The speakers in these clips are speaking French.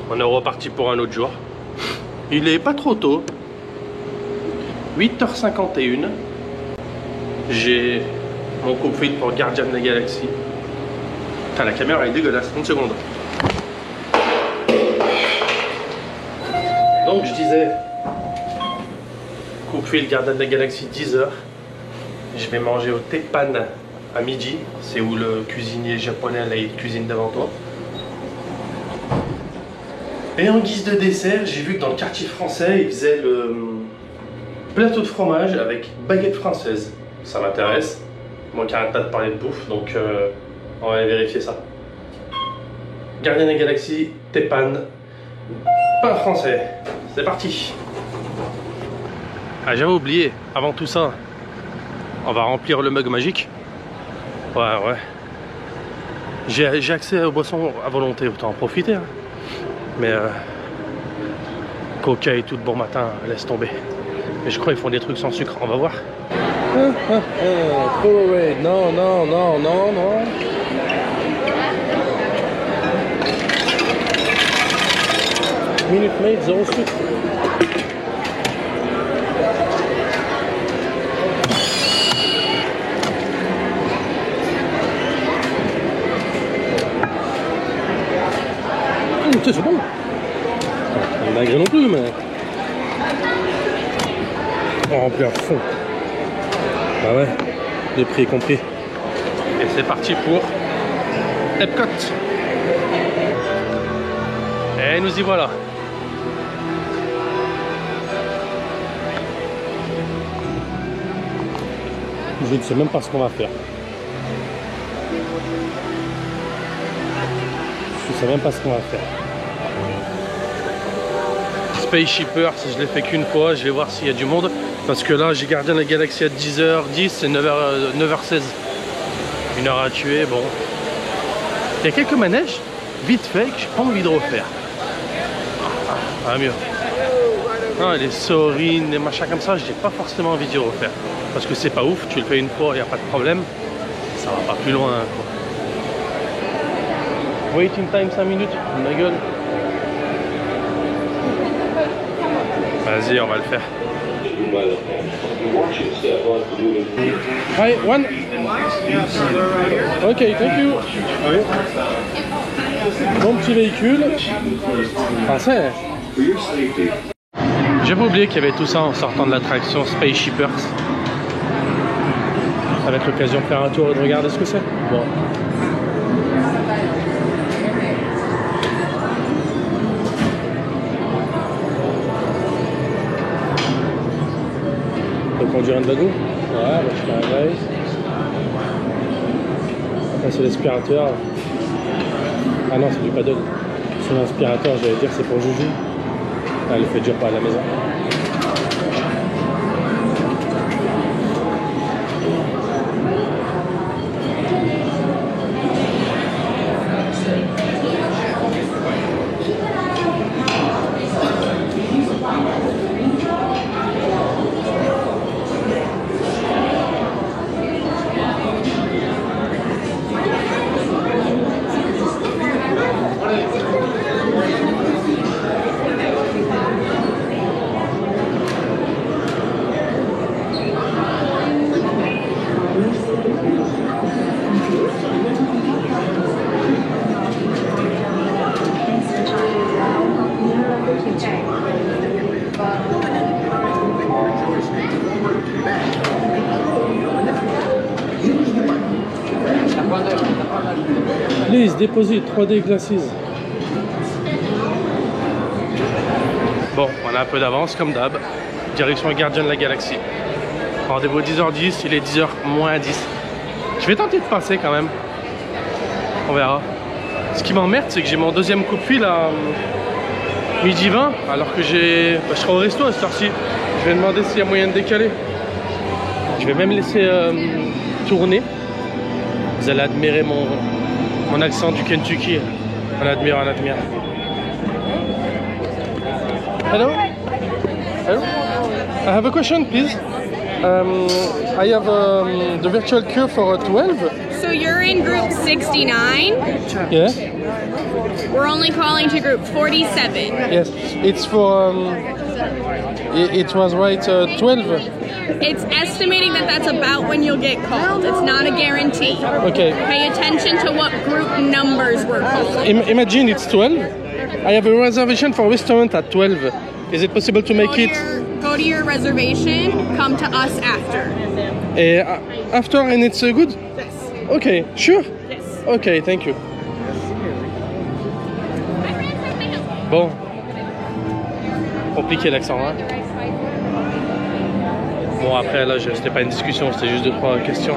On est reparti pour un autre jour. Il est pas trop tôt. 8h51. J'ai mon coup de fil pour Guardian of the Galaxy. Putain, la caméra est dégueulasse. Une seconde. Donc je disais, coup de fil Guardian of the Galaxy 10h. Je vais manger au Teppan à midi. C'est où le cuisinier japonais là, il cuisine devant toi. Et en guise de dessert, j'ai vu que dans le quartier français, ils faisaient le plateau de fromage avec baguette française. Ça m'intéresse. Moi qui arrête pas de parler de bouffe, donc on va aller vérifier ça. Guardian of the Galaxy, Teppan, pain français. C'est parti. Ah, j'avais oublié, avant tout ça, on va remplir le mug magique. Ouais. J'ai accès aux boissons à volonté, autant en profiter. Hein. Mais coca et tout de bon matin, laisse tomber. Mais je crois qu'ils font des trucs sans sucre, on va voir. Colorade, non. Minute Maid, 0 sucre. C'est bon. On a gré non plus, mais on remplit à fond. Ah ouais, le prix est compris. Et c'est parti pour Epcot. Et nous y voilà. Je ne sais même pas ce qu'on va faire. Je ne sais même pas ce qu'on va faire. Space Shippers, je l'ai fait qu'une fois, je vais voir s'il y a du monde. Parce que là, j'ai gardé la Galaxy à 10h10 et 9h16. Une heure à tuer, bon. Il y a quelques manèges, vite fait, que j'ai pas envie de refaire. Ah, mieux. Ah, les Soarin', les machins comme ça, j'ai pas forcément envie d'y refaire. Parce que c'est pas ouf, tu le fais une fois, il n'y a pas de problème. Ça va pas plus loin, quoi. Waiting time 5 minutes, ma gueule. Vas-y, on va le faire. Hi, one. Ok, thank you. Bon petit véhicule. Français. J'avais oublié qu'il y avait tout ça en sortant de l'attraction Space Shippers. Ça va être l'occasion de faire un tour et de regarder ce que c'est. Bon. Conduire un wagon. Ouais, je fais un rail. Là c'est l'aspirateur. Ah non, c'est du paddle. C'est l'aspirateur, j'allais dire c'est pour Juju. Ah, elle fait dur pas à la maison. Please deposit 3D glasses. Bon, on a un peu d'avance comme d'hab. Direction Guardian de la Galaxie. Rendez-vous 10h10, il est 10h moins 10. Je vais tenter de passer quand même. On verra. Ce qui m'emmerde, c'est que j'ai mon deuxième coup de fil à midi 20, alors que je serai au resto à cette heure-ci. Je vais demander s'il y a moyen de décaler. Je vais même laisser tourner. Vous allez admirer mon accent du Kentucky. On admire. Hello? Hello? I have a question, please. I have the virtual queue for 12. So you're in group 69. Yeah. We're only calling to group 47. Yes, it's for. It was right 12. It's estimating that that's about when you'll get called. It's not a guarantee. Okay. Pay attention to what group numbers we're calling. Imagine it's 12. I have a reservation for a restaurant at 12. Is it possible to make it? Go to your reservation. Come to us after. After and it's good? Yes. Okay, sure? Yes. Okay, thank you. Bon. Compliqué l'accent, hein? Bon, après, là, c'était pas une discussion, c'était juste 2-3 questions.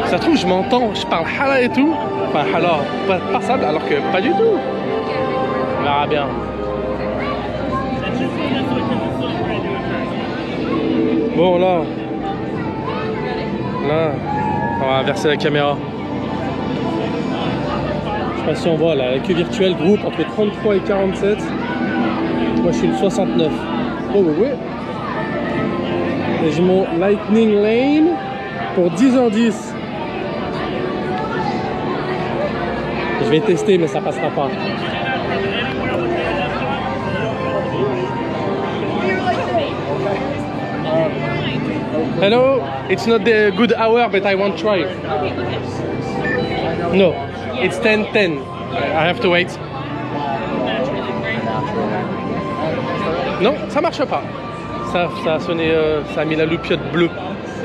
Ça se trouve, je m'entends, je parle hala et tout. Enfin, hala, pas passable, alors que pas du tout. On verra bien. Bon, là, on va inverser la caméra. Je sais pas si on voit là, la queue virtuelle groupe entre 33 et 47. Moi, je suis le 69. Oh, oui. Et j'ai mon Lightning Lane pour 10h10. Je vais tester, mais ça passera pas. Hello, it's not the good hour, but I won't try. No, it's 10:10. I have to wait. Non, ça marche pas. Ça a sonné, ça a mis la loupiote bleue,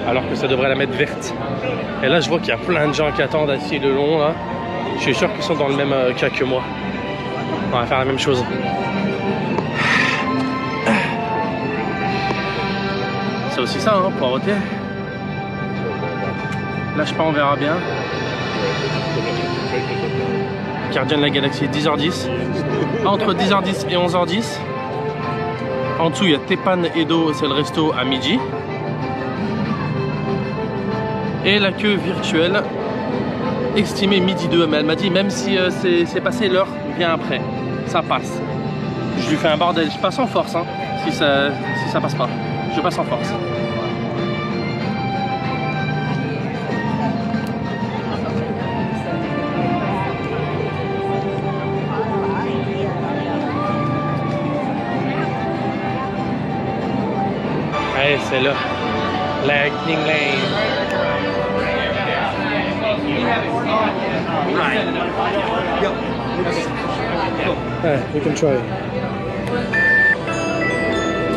alors que ça devrait la mettre verte. Et là, je vois qu'il y a plein de gens qui attendent assis le long là. Je suis sûr qu'ils sont dans le même cas que moi. On va faire la même chose. C'est aussi ça, hein, poireauter. Lâche pas, on verra bien. Gardien de la Galaxie, 10h10. Entre 10h10 et 11h10. En dessous, il y a Teppan Edo, c'est le resto à midi. Et la queue virtuelle, estimée midi 2. Mais elle m'a dit, même si c'est passé l'heure, viens après. Ça passe. Je lui fais un bordel. Je passe en force, hein, si ça passe pas. Je passe en force. Allez, c'est le Lightning Lane. Hey, we can try.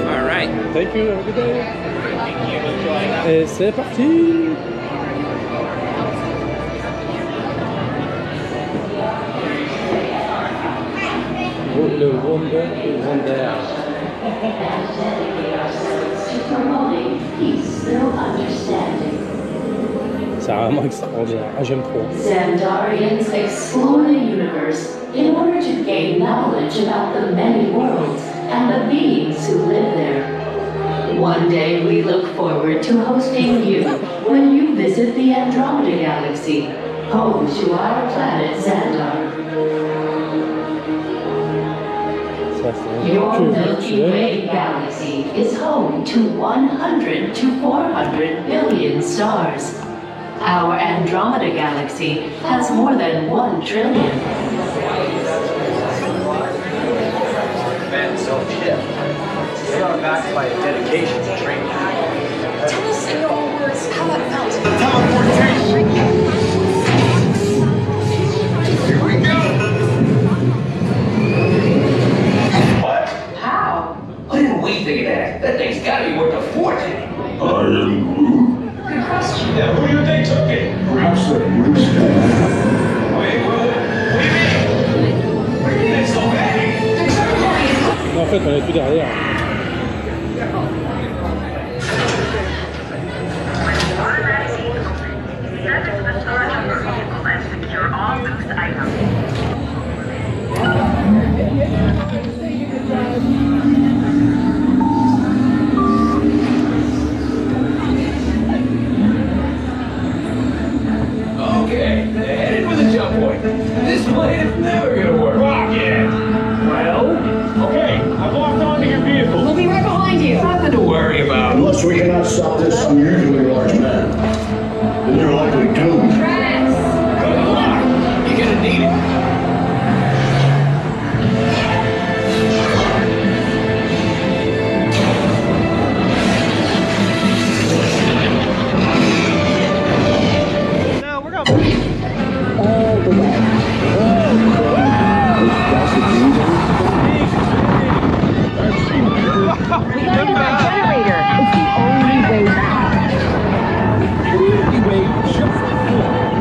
All right. Thank you, have a good day. Et c'est parti. Le Wonder. C'est vraiment extraordinaire. Ah, j'aime trop. Xandarians explore the universe in order to gain knowledge about the many worlds and the beings who live there. One day we look forward to hosting you when you visit the Andromeda Galaxy, home to our planet Xandar. Your Milky Way galaxy is home to 100 to 400 billion stars. Our Andromeda galaxy has more than 1 trillion. They are backed by a dedication to training. Tell us in your own words how that felt. Teleportation! Here we go! What? How? What did we think of that? That thing's gotta be worth a fortune. I am Groot. Good question. Yeah, who do you think took it? Perhaps that Groot Wait, what do you mean? What do you mean it's so bad? En fait, on est tout derrière. Okay, headed for the jump point. This plan is never gonna work. Rocket! Well, okay, I've locked onto your vehicle. unusually large man. Then you're likely doomed. Good luck. You're gonna need it.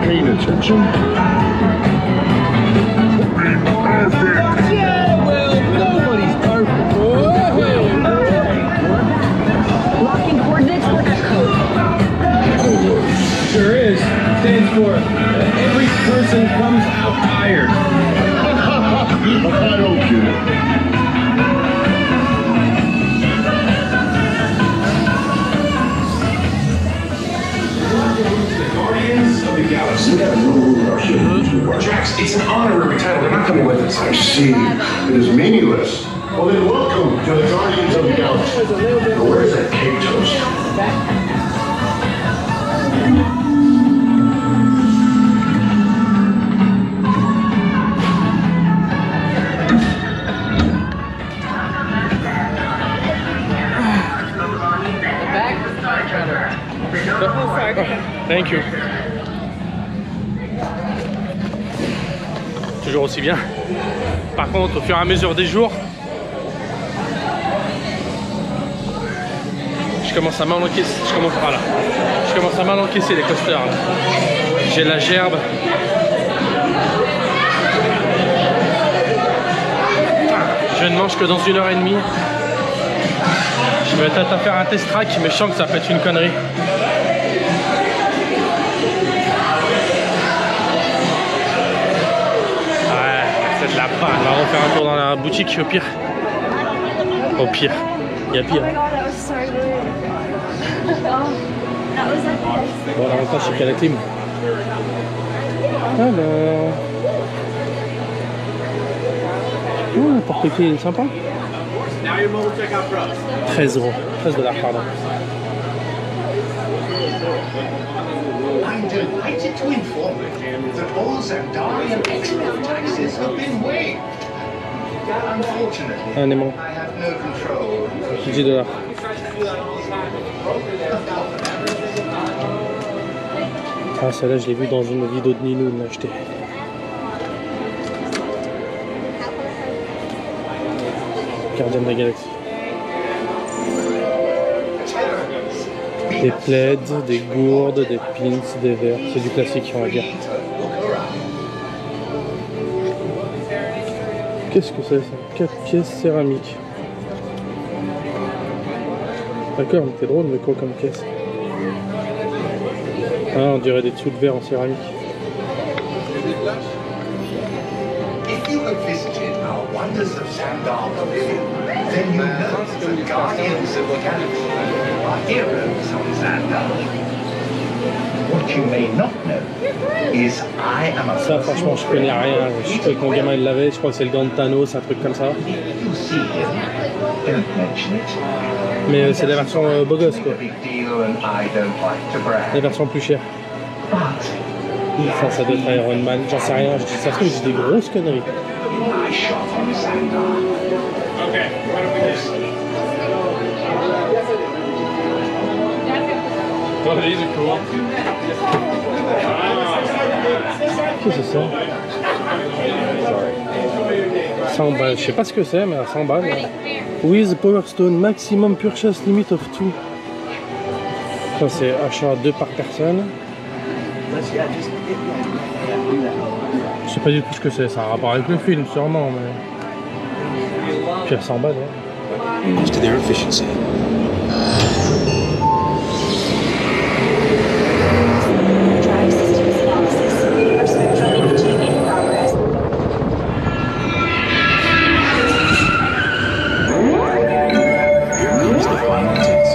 Paying attention? Yeah, well, nobody's perfect. Locking coordinates for Echo. Sure is. Stands for every person comes out tired. I don't get it. Guardians of the Galaxy. We gotta know who our ship. Drax, it's an honorary title. They're not coming with us. I see. It is meaningless. Well then, welcome to the Guardians of the Galaxy. Now, where's that cake toast? Thank you. Toujours aussi bien. Par contre, au fur et à mesure des jours, je commence à mal encaisser. Je commence à mal encaisser les coasters. J'ai la gerbe. Je ne mange que dans 1h30. Je vais peut-être à faire un test track, mais je sens que ça peut être une connerie. C'est de la panne. On va refaire un tour dans la boutique au pire. Au pire. Il y a pire. Bon, l'avantage c'est qu'il y a la clim. Alors. Oh, le porte-clés il est sympa. 13 €. 13 $, pardon. I'm delighted to inform you that all Xandarian export taxes have been waived. Unfortunately, Un aimant. I have no control. 10 $. Ah, celle-là, je l'ai vue dans une vidéo de Nino, de l'acheter. Gardien de la Galaxie. Des plaids, des gourdes, des pins, des verres. C'est du classique, on va dire. Qu'est-ce que c'est ça? 4 pièces céramiques. D'accord, mais c'est drôle, mais quoi comme caisse? Ah, on dirait des dessous de verre en céramique. If you have visited our Wonders of Xandar Pavilion, then you know that the Guardians of the Galaxy are heroes on Xandar. What you may not know is I am a Ça, franchement, je connais rien. Je sais que mon gamin il l'avait. Je crois que c'est le gant de Thanos, un truc comme ça. You see him, don't mention it. Mais c'est la version beau gosse, quoi. Big deal and I don't like to brag. La version plus chère. Ça doit être Iron Man. J'en sais rien. Je dis ça se trouve, je dis des grosses conneries. I shot on Xandar. Okay, what do we do? Oh, these are cool. Qu'est-ce que c'est ça? 100 balles. Je sais pas ce que c'est, mais à 100 balles. With Power Stone, maximum purchase limit of 2. Ça, c'est achat 2 par personne. Je sais pas du tout ce que c'est. Ça a un rapport avec le film, sûrement, mais. Puis à 100 balles, ouais. To their efficiency. Drive systems analysis. Our spectral imaging in progress. Here's the final test.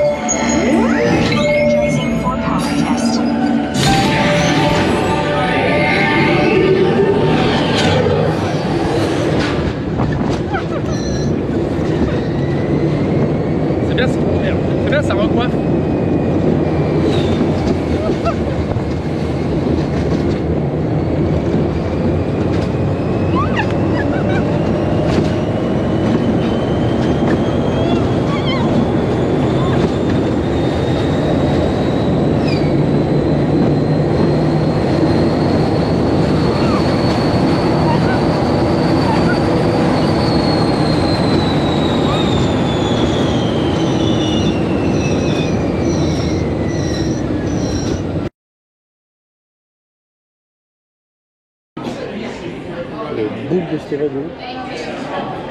Energizing for power test. petit wagon.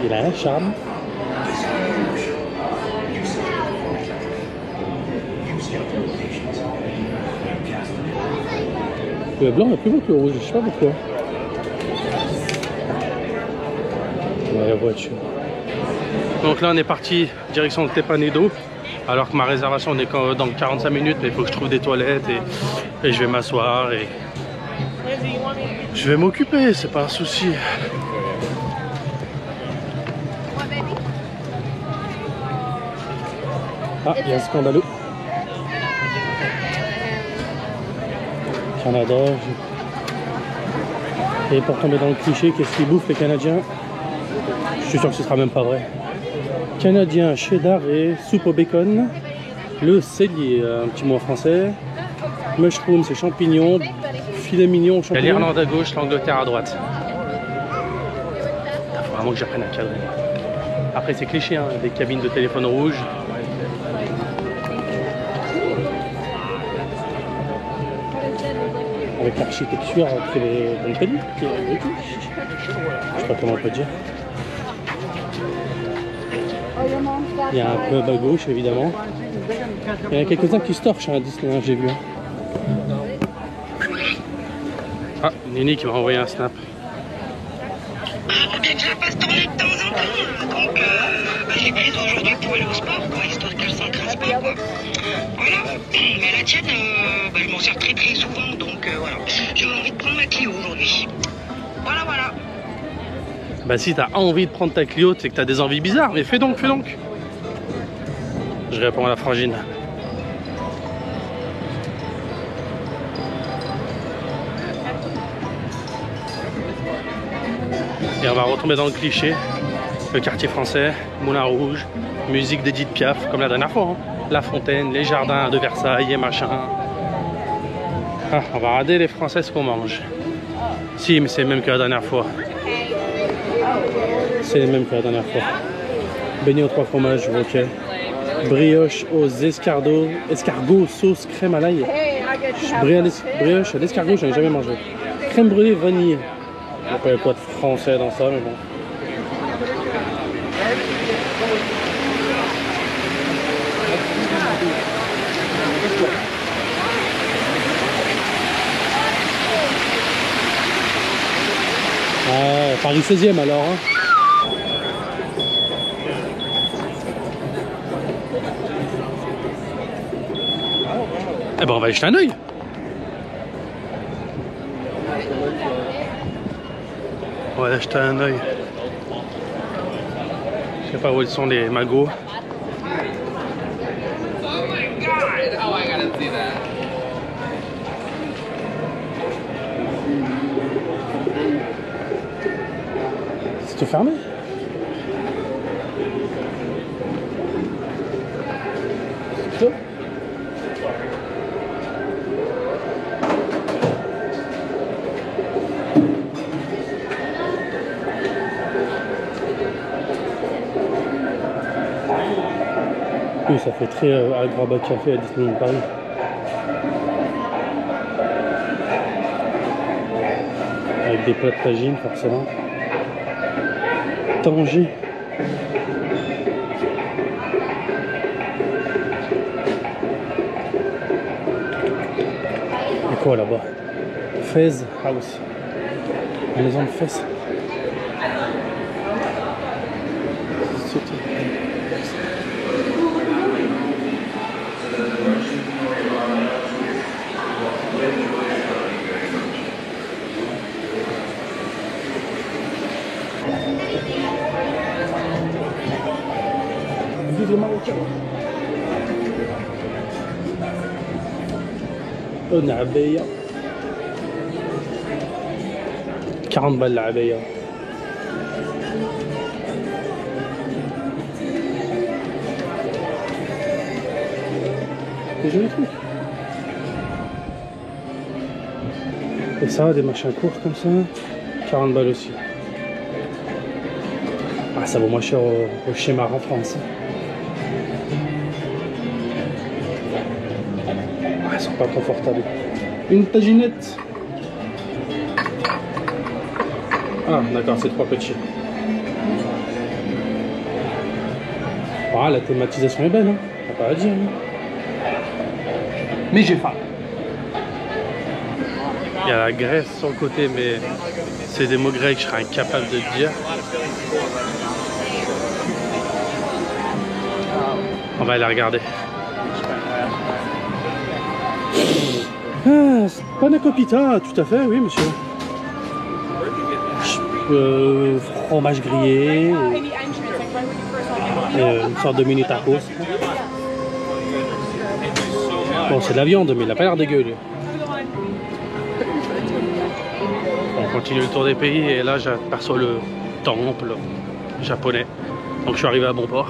Il a un charme. Le blanc est plus beau que le rouge, je sais pas pourquoi. Ouais, la voiture. Donc là on est parti direction de Tepanedo. Alors que ma réservation n'est que dans 45 minutes, mais il faut que je trouve des toilettes et je vais m'asseoir et je vais m'occuper, c'est pas un souci. Ah, il y a un scandaleux. Canada. Et pour tomber dans le cliché, qu'est-ce qu'ils bouffent les Canadiens? Je suis sûr que ce sera même pas vrai. Canadien, cheddar et soupe au bacon. Le cellier, un petit mot en français. Mushroom, c'est champignons. Filet mignon, champignons. Il y a l'Irlande à gauche, l'Angleterre à droite. Il faut vraiment que j'apprenne à cadrer. Après, c'est cliché, hein, des cabines de téléphone rouge. Avec l'architecture qui est bonne qualité. Je sais pas comment on peut dire. Il y a un pub à gauche évidemment. Il y en a quelques-uns qui se torchent à Disney, j'ai vu. Ah, Nini qui m'a envoyé un snap. On est déjà pas se tourner de temps en temps, donc j'ai pris aujourd'hui pour aller au sport, quoi, histoire qu'elle s'encrasse pas, quoi. Voilà, mais la tienne, je m'en sers très très souvent, donc voilà. J'ai envie de prendre ma Clio aujourd'hui. Voilà, voilà. Bah si t'as envie de prendre ta Clio, c'est que t'as des envies bizarres, mais fais donc, fais donc. Je réponds à la frangine. Et on va retomber dans le cliché, le quartier français, Moulin Rouge, musique d'Edith Piaf, comme la dernière fois. Hein. La Fontaine, les jardins de Versailles et machin. Ah, on va regarder les Français ce qu'on mange. Si, mais c'est le même que la dernière fois. C'est le même que la dernière fois. Beignet aux 3 fromages, ok. Brioche aux escargots, sauce crème à l'ail. Brioche à l'escargot, j'en ai jamais mangé. Crème brûlée vanille. Il n'y a pas quoi de français dans ça, mais bon. Paris 16e alors. Hein. Eh ben on va y jeter un œil. On va jeter un œil. Je sais pas où ils sont les magots. C'est tout fermé. C'est tout. Oui, ça fait très Agrabah Café à Disneyland Paris. Avec des plats de tagine, forcément. Tanger. Et quoi là-bas? Fez House. La maison de Fez. Une abaya. 40 balles la abaya. Des jolis trucs. Et ça, des machins courts comme ça, 40 balles aussi. Ah, ça vaut moins cher au Chémar en France. Elles sont pas confortables. Une taginette. Ah, d'accord, c'est 3 petits. Ah, la thématisation est belle, hein. T'as pas à dire. Hein. Mais j'ai faim. Il y a la Grèce sur le côté, mais c'est des mots grecs, je serais incapable de te dire. On va aller regarder. Ah, panakopita, tout à fait, oui, monsieur. Fromage grillé, une sorte de mini tacos. Bon, c'est de la viande, mais il a pas l'air dégueu, lui. On continue le tour des pays et là j'aperçois le temple japonais. Donc je suis arrivé à bon port.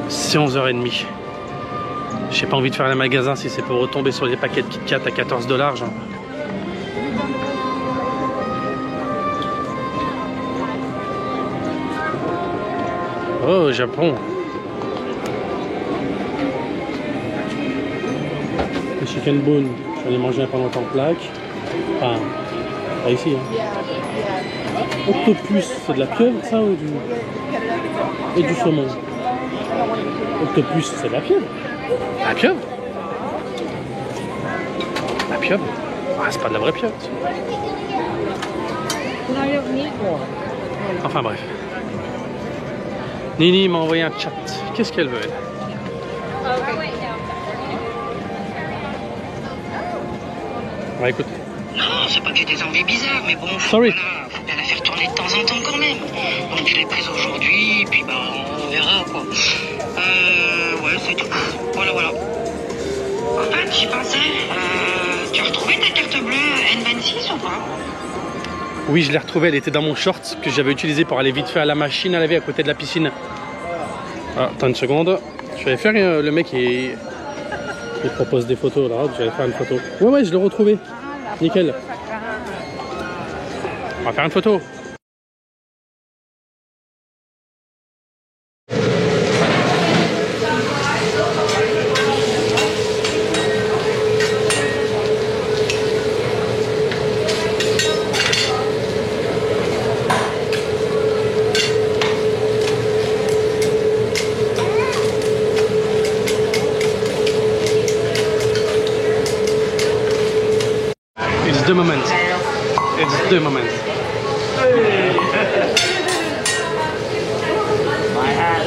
C'est 11h30. J'ai pas envie de faire les magasins si c'est pour retomber sur les paquets de Kit Kat à 14 $. Genre. Oh, Japon. Le chicken bone, j'en ai mangé un pendant longtemps plaque. Enfin, pas ici. Hein. Octopus, c'est de la pieuvre ça ou du... Et du saumon. Octopus, c'est de la pieuvre. La pieuvre? La pieuvre? Ah, c'est pas de la vraie pieuvre. Enfin bref. Nini m'a envoyé un chat. Qu'est-ce qu'elle veut, elle? Ouais, écoute. Non, c'est pas que j'ai des envies bizarres, mais bon, Sorry. Voilà, faut bien la faire tourner de temps en temps quand même. Donc je l'ai prise aujourd'hui, puis bah on verra quoi. Ouais, c'est tout. Voilà, voilà. En fait, j'y pensais, tu as retrouvé ta carte bleue N26 ou pas? Oui, je l'ai retrouvée, elle était dans mon short que j'avais utilisé pour aller vite fait à la machine à laver à côté de la piscine. Ah, attends une seconde. Je vais faire le mec qui propose des photos là, j'allais faire une photo. Ouais, je l'ai retrouvé. Nickel. On va faire une photo. It's the moment. It's the moment. My hat.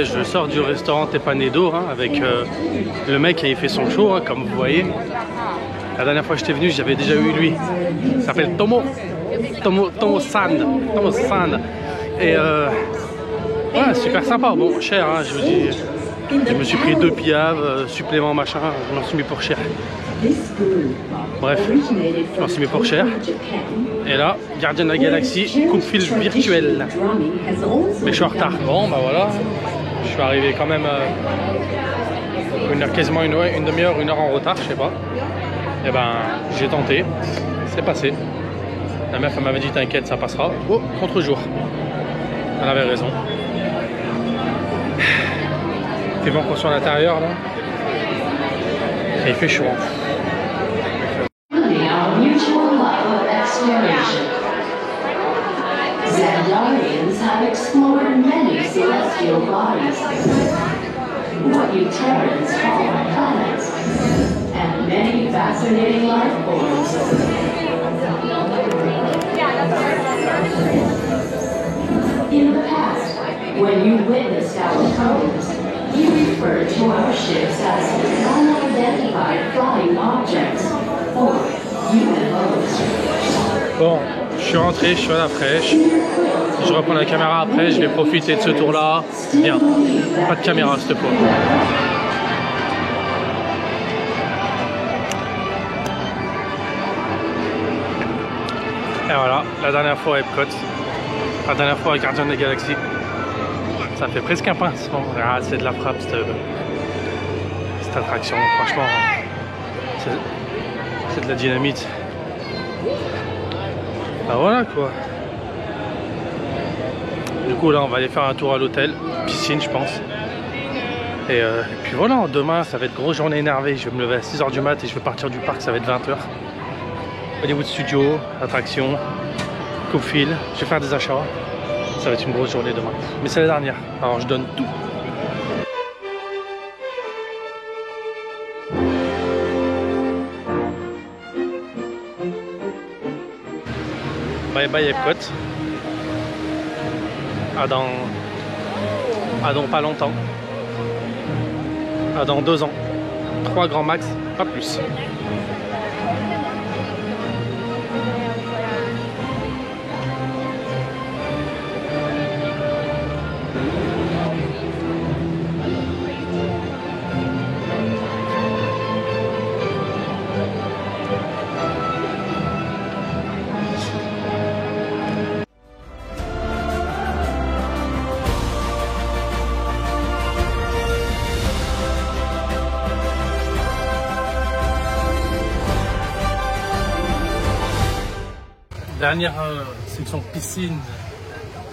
Je sors du restaurant Tepanedo hein, avec le mec qui avait fait son show, hein, comme vous voyez. La dernière fois que j'étais venu, j'avais déjà eu lui. Il s'appelle Tomo-san. Et ouais, super sympa. Bon, cher, hein, je vous dis. Je me suis pris 2 piaves, supplément machin, je m'en suis mis pour cher. Bref, je m'en suis mis pour cher. Et là, Gardien de la Galaxie, coup de fil virtuel. Mais je suis en retard. Bon, bah voilà. Je suis arrivé quand même quasiment une demi-heure, 1 heure en retard, je sais pas. Et ben, j'ai tenté. C'est passé. La meuf, elle m'avait dit t'inquiète, ça passera. Oh, contre-jour. Elle avait raison. Il fait bon qu'on soit à l'intérieur là. Et il fait chaud. bodies, what you Terrans call planets, and many fascinating life forms. In the past, when you witnessed our codes, you referred to our ships as unidentified flying objects, or UFOs. Bon, je suis rentré, je suis à la fraîche. Je reprends la caméra après, je vais profiter de ce tour-là. Bien, pas de caméra cette fois. Et voilà, la dernière fois à Epcot, la dernière fois à Gardiens de la Galaxie. Ça fait presque un pincement. Ah, c'est de la frappe cette attraction, franchement. C'est de la dynamite. Bah voilà quoi. Du coup là on va aller faire un tour à l'hôtel, piscine je pense. Et puis voilà, demain ça va être grosse journée énervée. Je vais me lever à 6 h du mat et je vais partir du parc, ça va être 20 h. Hollywood Studio, attraction, coupe-fil, je vais faire des achats. Ça va être une grosse journée demain. Mais c'est la dernière, alors je donne tout. Bye bye Epcot. À dans pas longtemps. À dans 2 ans. 3 grands max, pas plus. Dernière section piscine,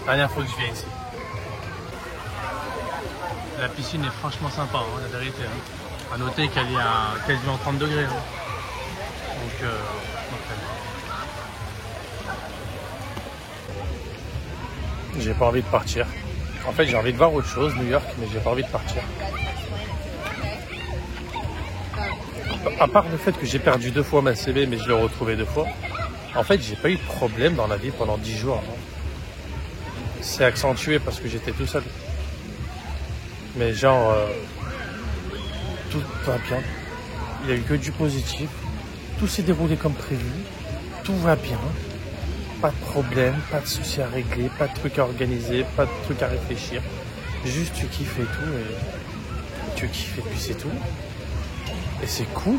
dernière fois que je viens ici. La piscine est franchement sympa, hein, la vérité. Hein. À noter qu'elle est à quasiment 30 degrés. Hein. Donc, j'ai pas envie de partir. En fait, j'ai envie de voir autre chose, New York, mais j'ai pas envie de partir. À part le fait que j'ai perdu 2 fois ma CB, mais je l'ai retrouvé 2 fois. En fait, j'ai pas eu de problème dans la vie pendant 10 jours. C'est accentué parce que j'étais tout seul. Mais genre, tout va bien. Il n'y a eu que du positif. Tout s'est déroulé comme prévu. Tout va bien. Pas de problème, pas de soucis à régler, pas de trucs à organiser, pas de trucs à réfléchir. Juste tu kiffes et tout. Et tu kiffes et puis c'est tout. Et c'est cool.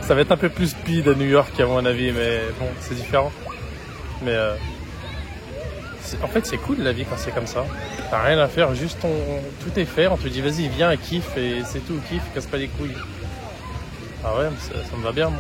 Ça va être un peu plus speed à New York à mon avis, mais bon, c'est différent. Mais en fait, c'est cool la vie quand c'est comme ça. T'as rien à faire, juste tout est fait. On te dit vas-y, viens, kiffe et c'est tout, kiffe, casse pas les couilles. Ah ouais, ça me va bien, moi.